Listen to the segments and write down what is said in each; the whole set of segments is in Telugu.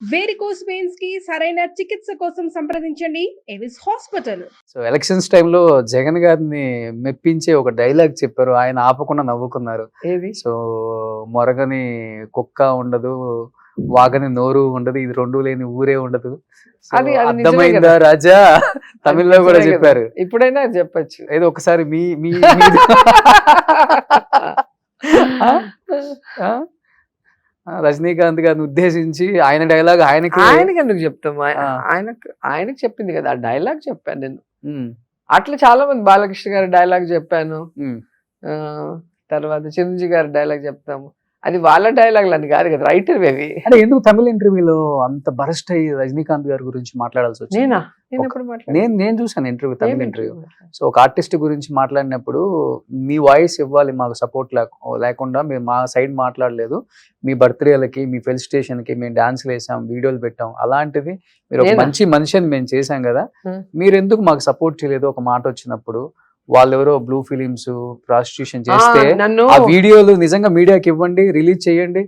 వేరికోస్ వెయిన్స్ కి సరైన చికిత్స కోసం సంప్రదించండి ఎవిస్ హాస్పిటల్. సో ఎలక్షన్స్ టైంలో జగన్ గారిని మెప్పించే ఒక డైలాగ్ చెప్పారు. ఆయన ఆపకుండా నవ్వుకున్నారు. ఏది? సో మొరగని కుక్క ఉండదు, వాగని నోరు ఉండదు, ఇది రెండు లేని ఊరే ఉండదు. సో అది నిజమే అర్థమైందా కదా. రాజా? తమిళ్లో కూడా నిజమే కదా. చెప్పారు. ఇప్పుడైనా చెప్పచ్చు. ఏదో ఒకసారి మీ మీ ఆ? రజనీకాంత్ గారిని ఉద్దేశించి ఆయన డైలాగ్ ఆయనకి ఆయనకి ఎందుకు చెప్తాం? ఆ. ఆయనకి చెప్పింది కదా, ఆ డైలాగ్ చెప్పాను నేను. ఉమ్, అట్లా చాలా మంది, బాలకృష్ణ గారి డైలాగ్ చెప్పాను, ఉమ్. ఆ, తర్వాత చిరంజీవి గారి డైలాగ్ చెప్తాము. అది వాళ్ళ డైలాగులు అని కాదు కదా, రైటర్ అవి. అంటే ఎందుకు తమిళ ఇంటర్వ్యూలో అంత బరస్ట్ అయ్యి రజనీకాంత్ గారి గురించి మాట్లాడాల్సి వచ్చింది? నేనా? నేను ఎప్పుడు నేను చూసాను ఇంటర్వ్యూ, తమిళ ఇంటర్వ్యూ. సో ఒక ఆర్టిస్ట్ గురించి మాట్లాడినప్పుడు మీ వాయిస్ ఇవ్వాలి, మాకు సపోర్ట్ లేకుండా మేము మా సైడ్ మాట్లాడలేదు, మీ బర్త్డేలకి మీ ఫెలిసిటేషన్కి మేము డాన్స్లు వేసాం, వీడియోలు పెట్టాం, అలాంటిది మీరు ఒక నేనా? మంచి మనిషి అని మేము చేసాం కదా, Hmm. మీరు ఎందుకు మాకు సపోర్ట్ చేయలేదు? ఒక మాట వచ్చినప్పుడు వాళ్ళెవరో బ్లూ ఫిలిమ్స్ ప్రాస్టిట్యూషన్ చేస్తే నన్ను ఆ వీడియోలు నిజంగా మీడియాకి ఇవ్వండి, రిలీజ్ చేయండి,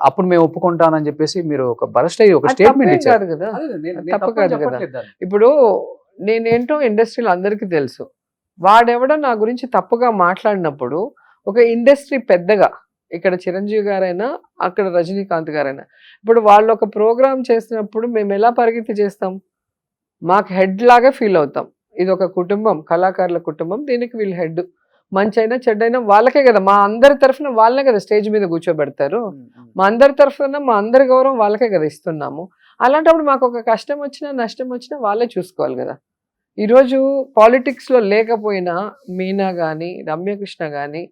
అప్పుడు మేము ఒప్పుకుంటానని చెప్పేసి మీరు ఒక బరస్ట్ అయ్యి ఒక అది స్టేట్మెంట్ తప్పేం ఇచ్చారు. కాదు కదా. తప్పు కాదు కదా. ఇప్పుడు నేనేంటో ఇండస్ట్రీలో అందరికీ తెలుసు. వాడెవడో నా గురించి తప్పుగా మాట్లాడినప్పుడు ఒక ఇండస్ట్రీ పెద్దగా, ఇక్కడ చిరంజీవి గారైనా అక్కడ రజనీకాంత్ గారైనా, ఇప్పుడు వాళ్ళు ఒక ప్రోగ్రామ్ చేసినప్పుడు మేము ఎలా పరిగెత్తి చేస్తాం? మాకు హెడ్ లాగా ఫీల్ అవుతాం. ఇది ఒక కుటుంబం, కళాకారుల కుటుంబం, దీనికి వీళ్ళు హెడ్. మంచైనా చెడ్డైనా వాళ్ళకే కదా, మా అందరి తరఫున వాళ్ళనే కదా స్టేజ్ మీద కూర్చోబెడతారు. మా అందరి తరఫున మా అందరి గౌరవం వాళ్ళకే కదా ఇస్తున్నాము. అలాంటప్పుడు మాకు ఒక కష్టం వచ్చినా నష్టం వచ్చినా వాళ్ళే చూసుకోవాలి కదా. ఈరోజు పాలిటిక్స్లో లేకపోయినా మీనా కానీ, రమ్యకృష్ణ కానీ,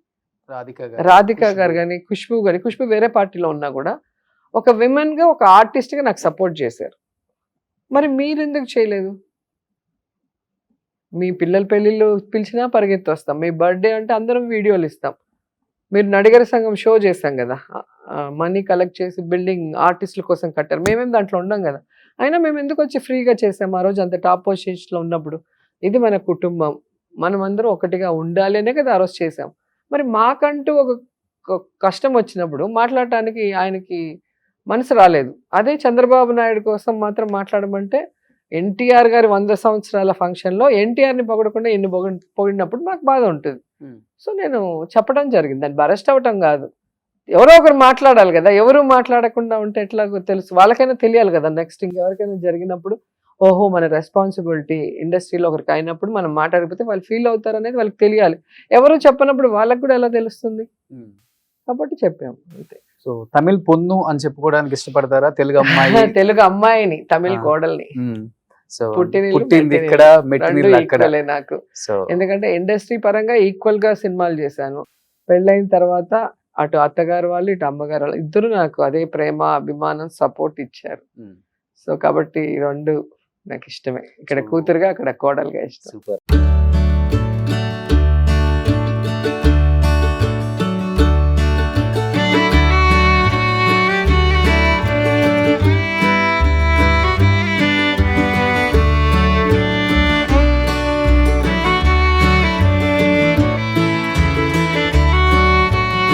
రాధిక గారు కానీ, ఖుష్బు కానీ, ఖుష్బు వేరే పార్టీలో ఉన్నా కూడా ఒక విమెన్గా, ఒక ఆర్టిస్ట్గా నాకు సపోర్ట్ చేశారు. మరి మీరు ఎందుకు చేయలేదు? మీ పిల్లల పెళ్ళిళ్ళు పిలిచినా పరిగెత్తి వస్తాం, మీ బర్త్డే అంటే అందరం వీడియోలు ఇస్తాం. మీరు నడిగర సంఘం షో చేస్తాం కదా, మనీ కలెక్ట్ చేసి బిల్డింగ్ ఆర్టిస్టుల కోసం కట్టారు, మేమేం దాంట్లో ఉండం కదా. అయినా మేము ఎందుకు వచ్చి ఫ్రీగా చేసాం ఆ రోజు అంత టాప్ పొజిషన్స్లో ఉన్నప్పుడు? ఇది మన కుటుంబం, మనం అందరం ఒకటిగా ఉండాలి అనే కదా ఆ రోజు చేసాం. మరి మాకంటూ ఒక కష్టం వచ్చినప్పుడు మాట్లాడటానికి ఆయనకి మనసు రాలేదు. అదే చంద్రబాబు నాయుడు కోసం మాత్రం మాట్లాడమంటే, ఎన్టీఆర్ గారి 100 సంవత్సరాల ఫంక్షన్లో ఎన్టీఆర్ని పొగడకుండా ఎన్ని పొగిడినప్పుడు మాకు బాధ ఉంటుంది. సో నేను చెప్పడం జరిగింది, దాన్ని బరెస్ట్ అవ్వటం కాదు. ఎవరో ఒకరు మాట్లాడాలి కదా, ఎవరు మాట్లాడకుండా ఉంటే ఎట్లాగో తెలుసు, వాళ్ళకైనా తెలియాలి కదా. నెక్స్ట్ ఇంకెవరికైనా జరిగినప్పుడు ఓహో మన రెస్పాన్సిబిలిటీ ఇండస్ట్రీలో ఒకరికి అయినప్పుడు మనం మాట్లాడిపోతే వాళ్ళు ఫీల్ అవుతారు అనేది వాళ్ళకి తెలియాలి. ఎవరు చెప్పనప్పుడు వాళ్ళకి కూడా ఎలా తెలుస్తుంది? కాబట్టి చెప్పాము అంతే. సో తమిళ్ పొన్ను అని చెప్పుకోవడానికి ఇష్టపడతారా? తెలుగు అమ్మాయి తెలుగు అమ్మాయిని, తమిళ కోడల్ని. సో పుట్టినిల్లు, పుట్టింది ఇక్కడ, మెట్టినిల్లు రెండు అక్కడ. ఈక్వలే నాకు. సో ఎందుకంటే ఇండస్ట్రీ పరంగా ఈక్వల్ గా సినిమాలు చేశాను. పెళ్ళైన తర్వాత అటు అత్తగారు వాళ్ళు, ఇటు అమ్మగారు వాళ్ళు ఇద్దరు నాకు అదే ప్రేమ, అభిమానం, సపోర్ట్ ఇచ్చారు. సో కాబట్టి ఈ రెండు నాకు ఇష్టమే. ఇక్కడ కూతురుగా, అక్కడ కోడలుగా ఇష్టం. సూపర్.